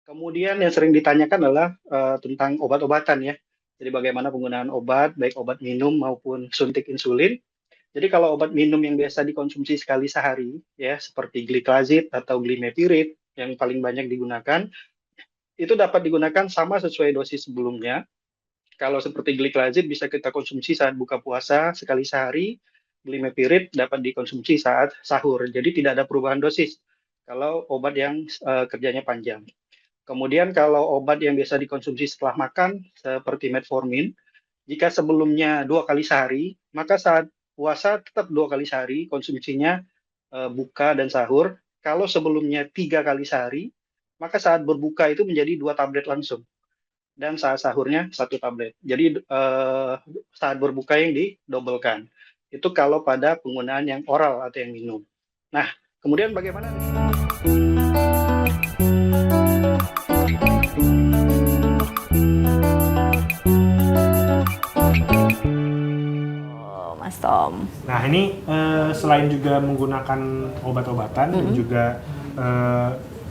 Kemudian yang sering ditanyakan adalah, tentang obat-obatan ya. Jadi bagaimana penggunaan obat, baik obat minum maupun suntik insulin. Jadi kalau obat minum yang biasa dikonsumsi sekali sehari ya, seperti Gliclazid atau Glimepiride yang paling banyak digunakan, itu dapat digunakan sama sesuai dosis sebelumnya. Kalau seperti Gliclazid bisa kita konsumsi saat buka puasa sekali sehari, Glimepiride dapat dikonsumsi saat sahur. Jadi tidak ada perubahan dosis kalau obat yang kerjanya panjang. Kemudian kalau obat yang biasa dikonsumsi setelah makan seperti metformin, jika sebelumnya 2 kali sehari, maka saat puasa tetap 2 kali sehari konsumsinya, buka dan sahur. Kalau sebelumnya 3 kali sehari, maka saat berbuka itu menjadi 2 tablet langsung dan saat sahurnya 1 tablet. Jadi saat berbuka yang didobelkan. Itu kalau pada penggunaan yang oral atau yang minum. Nah, kemudian bagaimana? Oh, Mas Tom. Nah ini selain juga menggunakan obat-obatan dan juga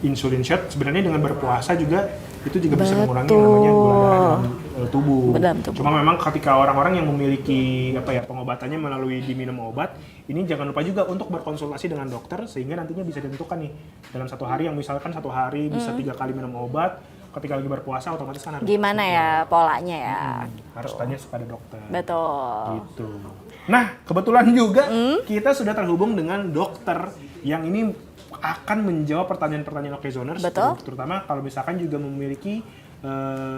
insulin shot, sebenarnya dengan berpuasa juga itu juga bisa mengurangi yang namanya gula darah dalam tubuh. Dalam tubuh. Cuma memang ketika orang-orang yang memiliki pengobatannya melalui diminum obat, ini jangan lupa juga untuk berkonsultasi dengan dokter sehingga nantinya bisa ditentukan nih dalam satu hari yang misalkan satu hari bisa 3 kali minum obat, ketika lagi berpuasa otomatis kan harus Gimana ya polanya ya? harus tanya kepada dokter. Betul. Gitu. Nah, kebetulan juga kita sudah terhubung dengan dokter yang ini akan menjawab pertanyaan-pertanyaan Okezoners, Betul. terutama kalau misalkan juga memiliki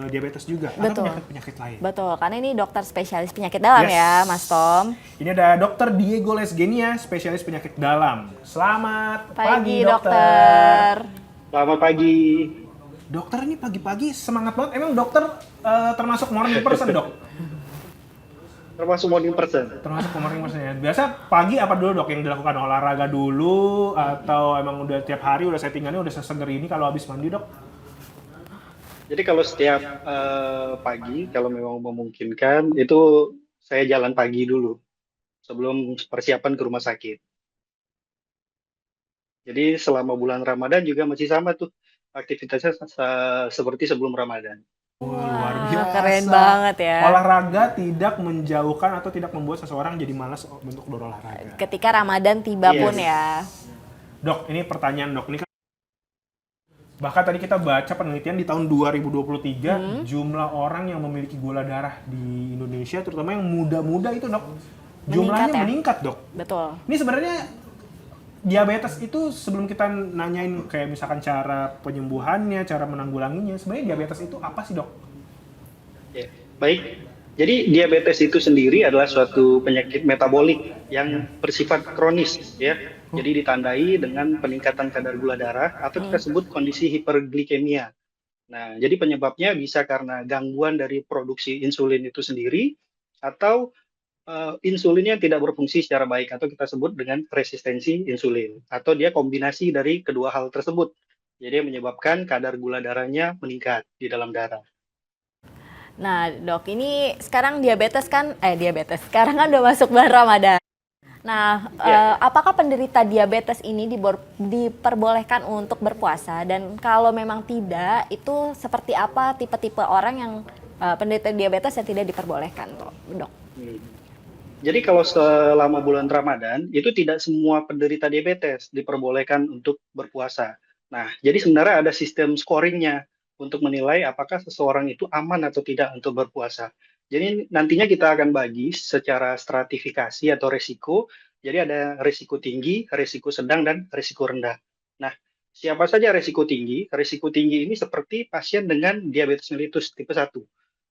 diabetes juga atau Betul. penyakit-penyakit lain. Betul, karena ini dokter spesialis penyakit dalam Yes. ya, Mas Tom. Ini ada Dokter Diego Lesgenia, spesialis penyakit dalam. Selamat pagi, dokter. Selamat pagi. Dokter ini pagi-pagi semangat banget. Emang dokter termasuk morning person, Dok? Termasuk morning person. Termasuk morning person ya. Biasa pagi apa dulu, Dok, yang dilakukan? Olahraga dulu atau emang udah tiap hari udah settingannya udah seseger ini kalau habis mandi, Dok? Jadi kalau setiap pagi, kalau memang memungkinkan, itu saya jalan pagi dulu sebelum persiapan ke rumah sakit. Jadi selama bulan Ramadan juga masih sama tuh aktivitasnya seperti sebelum Ramadan. Luar Wah, biasa. keren banget ya. Olahraga tidak menjauhkan atau tidak membuat seseorang jadi malas untuk berolahraga. Ketika Ramadan tiba Yes. pun ya. Dok, ini pertanyaan, Dok. Ini kan bahkan tadi kita baca penelitian di tahun 2023 jumlah orang yang memiliki gula darah di Indonesia, terutama yang muda-muda itu, Dok, jumlahnya ya? meningkat, Dok. Betul. Ini sebenarnya diabetes itu sebelum kita nanyain kayak misalkan cara penyembuhannya, cara menanggulanginya, sebenarnya diabetes itu apa sih, Dok? Ya, baik. Jadi diabetes itu sendiri adalah suatu penyakit metabolik yang bersifat kronis ya. Jadi ditandai dengan peningkatan kadar gula darah atau kita sebut kondisi hiperglikemia. Nah, jadi penyebabnya bisa karena gangguan dari produksi insulin itu sendiri atau insulinnya tidak berfungsi secara baik atau kita sebut dengan resistensi insulin atau dia kombinasi dari kedua hal tersebut. Jadi yang menyebabkan kadar gula darahnya meningkat di dalam darah. Nah, Dok, ini sekarang diabetes. Sekarang kan udah masuk bulan Ramadan. Nah, apakah penderita diabetes ini diperbolehkan untuk berpuasa? Dan kalau memang tidak, itu seperti apa tipe-tipe orang yang penderita diabetes yang tidak diperbolehkan, Dok? Jadi kalau selama bulan Ramadan, itu tidak semua penderita diabetes diperbolehkan untuk berpuasa. Nah, jadi sebenarnya ada sistem scoringnya untuk menilai apakah seseorang itu aman atau tidak untuk berpuasa. Jadi nantinya kita akan bagi secara stratifikasi atau resiko. Jadi ada resiko tinggi, resiko sedang, dan resiko rendah. Nah, siapa saja resiko tinggi? Resiko tinggi ini seperti pasien dengan diabetes mellitus tipe 1.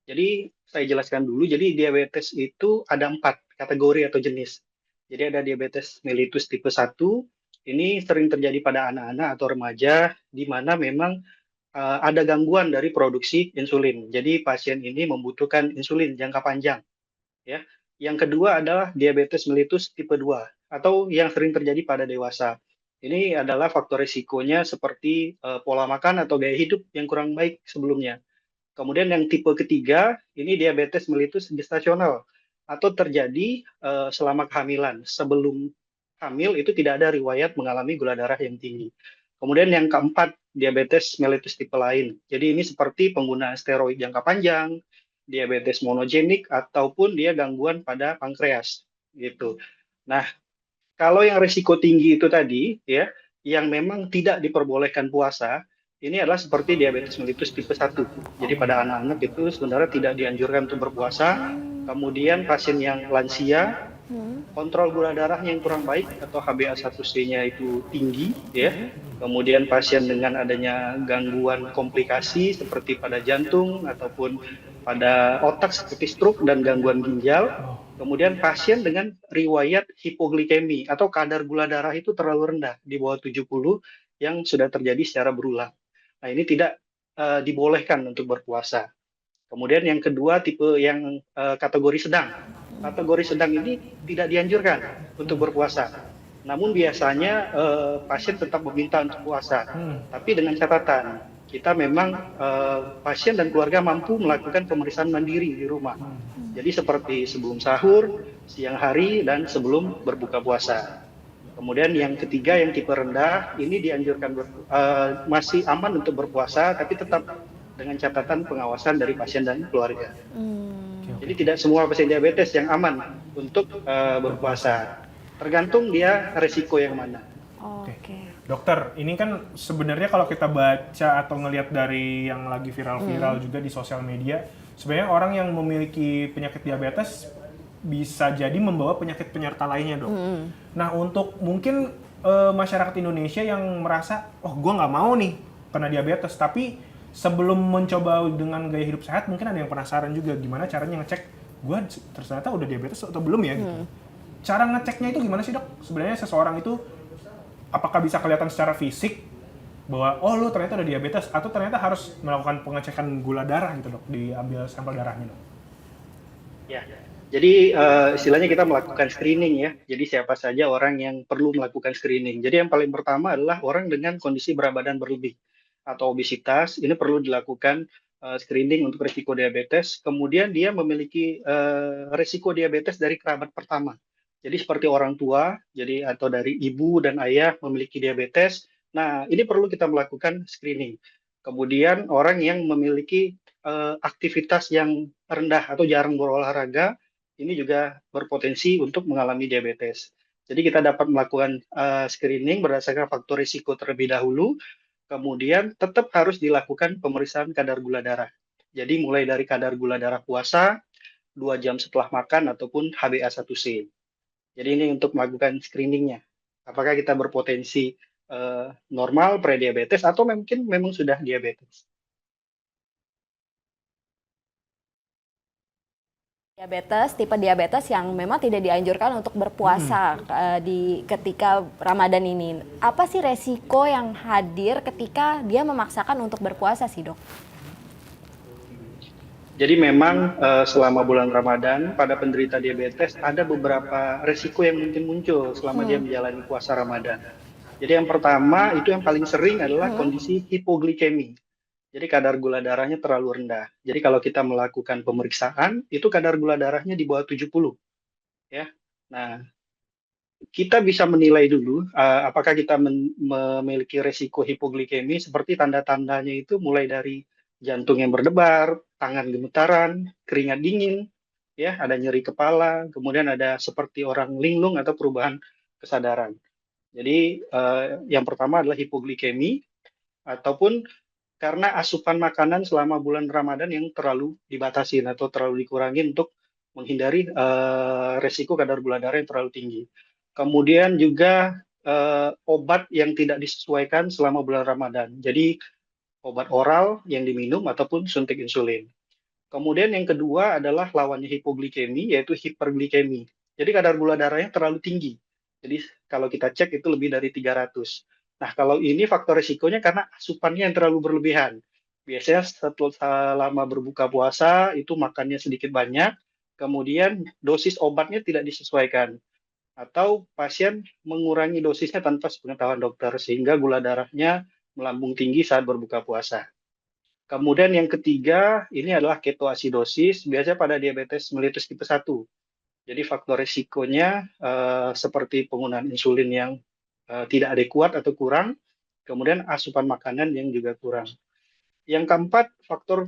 Jadi saya jelaskan dulu, jadi diabetes itu ada 4 kategori atau jenis. Jadi ada diabetes mellitus tipe 1, ini sering terjadi pada anak-anak atau remaja, di mana memang ada gangguan dari produksi insulin. Jadi pasien ini membutuhkan insulin jangka panjang. Ya. Yang kedua adalah diabetes mellitus tipe 2, atau yang sering terjadi pada dewasa. Ini adalah faktor risikonya seperti pola makan atau gaya hidup yang kurang baik sebelumnya. Kemudian yang tipe ketiga, ini diabetes mellitus gestasional atau terjadi selama kehamilan. Sebelum hamil itu tidak ada riwayat mengalami gula darah yang tinggi. Kemudian yang keempat, diabetes mellitus tipe lain. Jadi ini seperti penggunaan steroid jangka panjang, diabetes monogenik, ataupun dia gangguan pada pankreas gitu. Nah, kalau yang risiko tinggi itu tadi, ya, yang memang tidak diperbolehkan puasa, ini adalah seperti diabetes mellitus tipe 1. Jadi pada anak-anak itu sebenarnya tidak dianjurkan untuk berpuasa. Kemudian pasien yang lansia, kontrol gula darahnya yang kurang baik atau HbA1c-nya itu tinggi, ya. Kemudian pasien dengan adanya gangguan komplikasi seperti pada jantung ataupun pada otak seperti stroke dan gangguan ginjal. Kemudian pasien dengan riwayat hipoglikemi atau kadar gula darah itu terlalu rendah di bawah 70 yang sudah terjadi secara berulang. Nah, ini tidak dibolehkan untuk berpuasa. Kemudian yang kedua tipe yang kategori sedang. Kategori sedang ini tidak dianjurkan untuk berpuasa. Namun biasanya pasien tetap meminta untuk puasa. Tapi dengan catatan, kita memang pasien dan keluarga mampu melakukan pemeriksaan mandiri di rumah. Jadi seperti sebelum sahur, siang hari, dan sebelum berbuka puasa. Kemudian yang ketiga yang tipe rendah, ini dianjurkan masih aman untuk berpuasa, tapi tetap dengan catatan pengawasan dari pasien dan keluarga. Jadi tidak semua pasien diabetes yang aman untuk berpuasa. Tergantung dia resiko yang mana. Oke. Dokter, ini kan sebenarnya kalau kita baca atau ngelihat dari yang lagi viral-viral juga di sosial media, sebenarnya orang yang memiliki penyakit diabetes bisa jadi membawa penyakit penyerta lainnya, Dok. Nah, untuk mungkin masyarakat Indonesia yang merasa, oh gue nggak mau nih kena diabetes, tapi sebelum mencoba dengan gaya hidup sehat, mungkin ada yang penasaran juga gimana caranya ngecek gue ternyata udah diabetes atau belum ya gitu. Cara ngeceknya itu gimana sih, Dok? Sebenarnya seseorang itu apakah bisa kelihatan secara fisik bahwa oh lu ternyata udah diabetes, atau ternyata harus melakukan pengecekan gula darah gitu, Dok, diambil sampel darahnya, Dok? Ya, jadi istilahnya kita melakukan screening ya. Jadi siapa saja orang yang perlu melakukan screening. Jadi yang paling pertama adalah orang dengan kondisi berat badan berlebih atau obesitas. Ini perlu dilakukan screening untuk risiko diabetes. Kemudian dia memiliki risiko diabetes dari kerabat pertama. Jadi seperti orang tua, jadi atau dari ibu dan ayah memiliki diabetes. Nah, ini perlu kita melakukan screening. Kemudian orang yang memiliki aktivitas yang rendah atau jarang berolahraga, ini juga berpotensi untuk mengalami diabetes. Jadi kita dapat melakukan screening berdasarkan faktor risiko terlebih dahulu, kemudian tetap harus dilakukan pemeriksaan kadar gula darah. Jadi mulai dari kadar gula darah puasa, 2 jam setelah makan, ataupun HbA1c. Jadi ini untuk melakukan screeningnya. Apakah kita berpotensi normal, prediabetes, atau mungkin memang sudah diabetes. Diabetes, tipe diabetes yang memang tidak dianjurkan untuk berpuasa di ketika Ramadan ini. Apa sih resiko yang hadir ketika dia memaksakan untuk berpuasa sih, Dok? Jadi memang selama bulan Ramadan pada penderita diabetes ada beberapa resiko yang mungkin muncul selama dia menjalani puasa Ramadan. Jadi yang pertama itu yang paling sering adalah kondisi hipoglikemi. Jadi kadar gula darahnya terlalu rendah. Jadi kalau kita melakukan pemeriksaan, itu kadar gula darahnya di bawah 70. Ya. Nah, kita bisa menilai dulu apakah kita memiliki resiko hipoglikemi, seperti tanda-tandanya itu mulai dari jantung yang berdebar, tangan gemetaran, keringat dingin, ya, ada nyeri kepala, kemudian ada seperti orang linglung atau perubahan kesadaran. Jadi yang pertama adalah hipoglikemi, ataupun karena asupan makanan selama bulan Ramadan yang terlalu dibatasi atau terlalu dikurangi untuk menghindari resiko kadar gula darah yang terlalu tinggi. Kemudian juga obat yang tidak disesuaikan selama bulan Ramadan. Jadi obat oral yang diminum ataupun suntik insulin. Kemudian yang kedua adalah lawannya hipoglikemi, yaitu hiperglikemi. Jadi kadar gula darahnya terlalu tinggi. Jadi kalau kita cek itu lebih dari 300. Nah, kalau ini faktor risikonya karena asupannya yang terlalu berlebihan. Biasanya selama berbuka puasa itu makannya sedikit banyak, kemudian dosis obatnya tidak disesuaikan. Atau pasien mengurangi dosisnya tanpa sepengetahuan dokter, sehingga gula darahnya melambung tinggi saat berbuka puasa. Kemudian yang ketiga, ini adalah ketoasidosis, biasanya pada diabetes mellitus tipe 1. Jadi faktor risikonya seperti penggunaan insulin yang tidak adekuat atau kurang, kemudian asupan makanan yang juga kurang. Yang keempat, faktor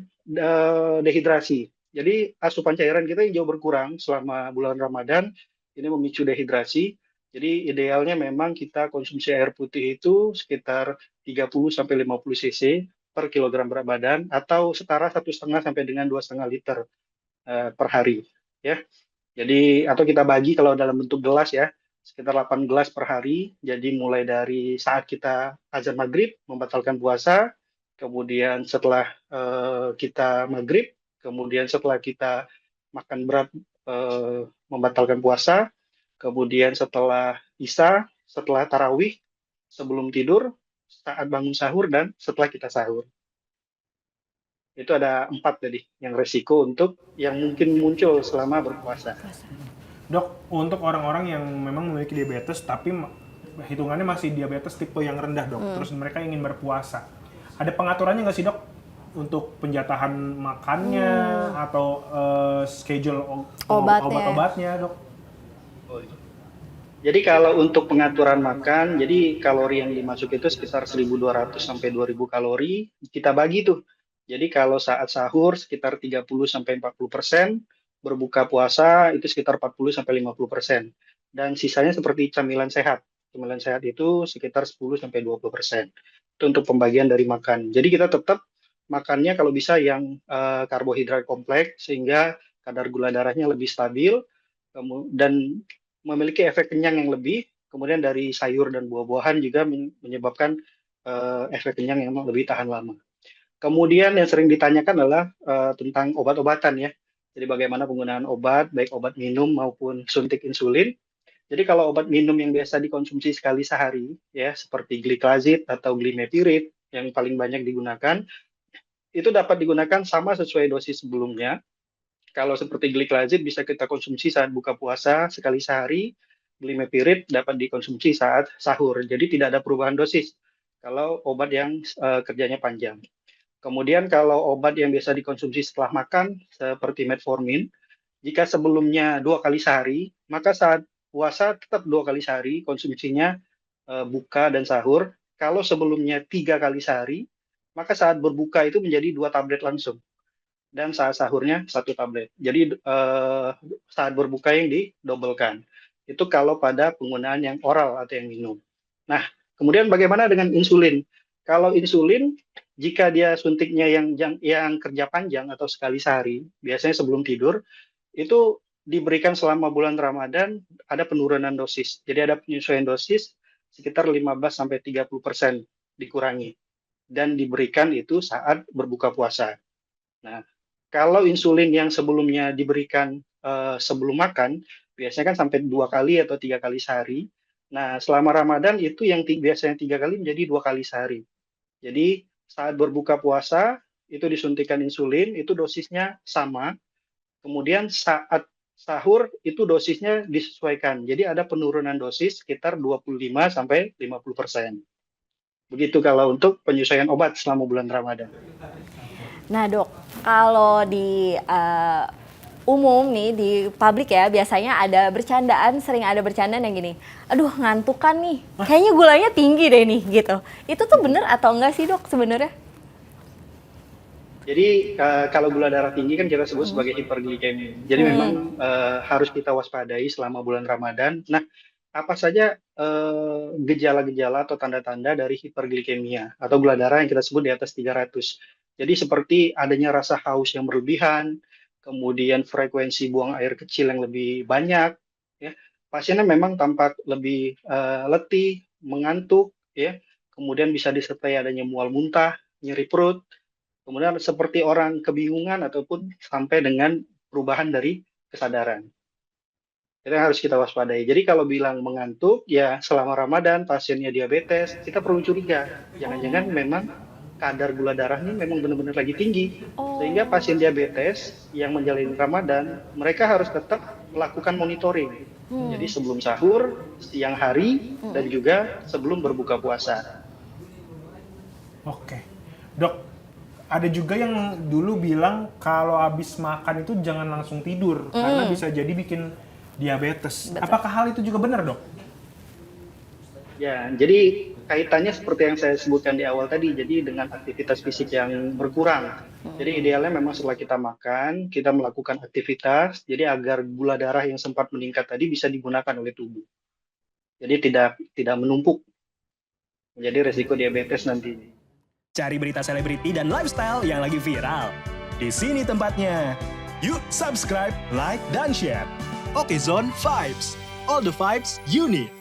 dehidrasi. Jadi asupan cairan kita yang jauh berkurang selama bulan Ramadan, ini memicu dehidrasi. Jadi idealnya memang kita konsumsi air putih itu sekitar 30-50 cc per kilogram berat badan, atau setara 1,5 sampai dengan 2,5 liter per hari. Ya. Jadi atau kita bagi kalau dalam bentuk gelas ya, sekitar 8 gelas per hari. Jadi mulai dari saat kita azan maghrib membatalkan puasa, kemudian setelah kita maghrib, kemudian setelah kita makan berat membatalkan puasa, kemudian setelah isya, setelah tarawih, sebelum tidur, saat bangun sahur, dan setelah kita sahur. Itu ada 4 tadi yang resiko untuk yang mungkin muncul selama berpuasa. Dok, untuk orang-orang yang memang memiliki diabetes tapi hitungannya masih diabetes tipe yang rendah, Dok. Terus mereka ingin berpuasa. Ada pengaturannya nggak sih, Dok? Untuk penjatahan makannya atau schedule obat-obatnya, Dok? Jadi kalau untuk pengaturan makan, jadi kalori yang dimasuk itu sekitar 1.200 sampai 2.000 kalori. Kita bagi tuh. Jadi kalau saat sahur sekitar 30-40%, berbuka puasa itu sekitar 40-50%. Dan sisanya seperti camilan sehat. Camilan sehat itu sekitar 10-20%. Itu untuk pembagian dari makan. Jadi kita tetap makannya kalau bisa yang karbohidrat kompleks sehingga kadar gula darahnya lebih stabil dan memiliki efek kenyang yang lebih. Kemudian dari sayur dan buah-buahan juga menyebabkan efek kenyang yang lebih tahan lama. Kemudian yang sering ditanyakan adalah tentang obat-obatan ya. Jadi bagaimana penggunaan obat, baik obat minum maupun suntik insulin. Jadi kalau obat minum yang biasa dikonsumsi sekali sehari, ya seperti gliclazid atau glimepirid yang paling banyak digunakan, itu dapat digunakan sama sesuai dosis sebelumnya. Kalau seperti gliclazid bisa kita konsumsi saat buka puasa sekali sehari, glimepirid dapat dikonsumsi saat sahur. Jadi tidak ada perubahan dosis kalau obat yang kerjanya panjang. Kemudian kalau obat yang biasa dikonsumsi setelah makan, seperti metformin, jika sebelumnya 2 kali sehari, maka saat puasa tetap 2 kali sehari konsumsinya buka dan sahur. Kalau sebelumnya 3 kali sehari, maka saat berbuka itu menjadi 2 tablet langsung. Dan saat sahurnya 1 tablet. Jadi saat berbuka yang didobelkan. Itu kalau pada penggunaan yang oral atau yang minum. Nah, kemudian bagaimana dengan insulin? Kalau insulin, jika dia suntiknya yang kerja panjang atau sekali sehari, biasanya sebelum tidur, itu diberikan selama bulan Ramadan ada penurunan dosis. Jadi ada penyesuaian dosis sekitar 15-30% dikurangi. Dan diberikan itu saat berbuka puasa. Nah, kalau insulin yang sebelumnya diberikan sebelum makan, biasanya kan sampai 2 kali atau 3 kali sehari. Nah, selama Ramadan itu yang biasanya 3 kali menjadi 2 kali sehari. Jadi saat berbuka puasa itu disuntikan insulin, itu dosisnya sama. Kemudian saat sahur itu dosisnya disesuaikan. Jadi ada penurunan dosis sekitar 25-50%. Begitu kalau untuk penyesuaian obat selama bulan Ramadan. Nah dok, kalau di umum nih di publik ya biasanya ada bercandaan, sering ada bercandaan yang gini, aduh ngantuk kan nih, kayaknya gulanya tinggi deh nih gitu. Itu tuh bener atau enggak sih dok sebenarnya? Jadi kalau gula darah tinggi kan kita sebut sebagai hiperglikemi. Jadi memang harus kita waspadai selama bulan Ramadan. Nah, apa saja gejala-gejala atau tanda-tanda dari hiperglikemia atau gula darah yang kita sebut di atas 300. Jadi seperti adanya rasa haus yang berlebihan, kemudian frekuensi buang air kecil yang lebih banyak, ya. Pasiennya memang tampak lebih letih, mengantuk, ya. Kemudian bisa disertai adanya mual muntah, nyeri perut, kemudian seperti orang kebingungan ataupun sampai dengan perubahan dari kesadaran. Itu yang harus kita waspadai. Jadi kalau bilang mengantuk, ya selama Ramadan pasiennya diabetes, kita perlu curiga. Jangan-jangan memang kadar gula darah ini memang benar-benar lagi tinggi. Sehingga pasien diabetes yang menjalani Ramadan, mereka harus tetap melakukan monitoring. Jadi sebelum sahur, siang hari, dan juga sebelum berbuka puasa. Oke. Dok, ada juga yang dulu bilang kalau habis makan itu jangan langsung tidur karena bisa jadi bikin diabetes. Betul. Apakah hal itu juga benar, Dok? Ya, jadi kaitannya seperti yang saya sebutkan di awal tadi, jadi dengan aktivitas fisik yang berkurang. Jadi idealnya memang setelah kita makan, kita melakukan aktivitas, jadi agar gula darah yang sempat meningkat tadi bisa digunakan oleh tubuh. Jadi tidak menumpuk, menjadi resiko diabetes nanti. Cari berita selebriti dan lifestyle yang lagi viral. Di sini tempatnya. Yuk subscribe, like, dan share. Oke Zone Vibes. All the vibes you need.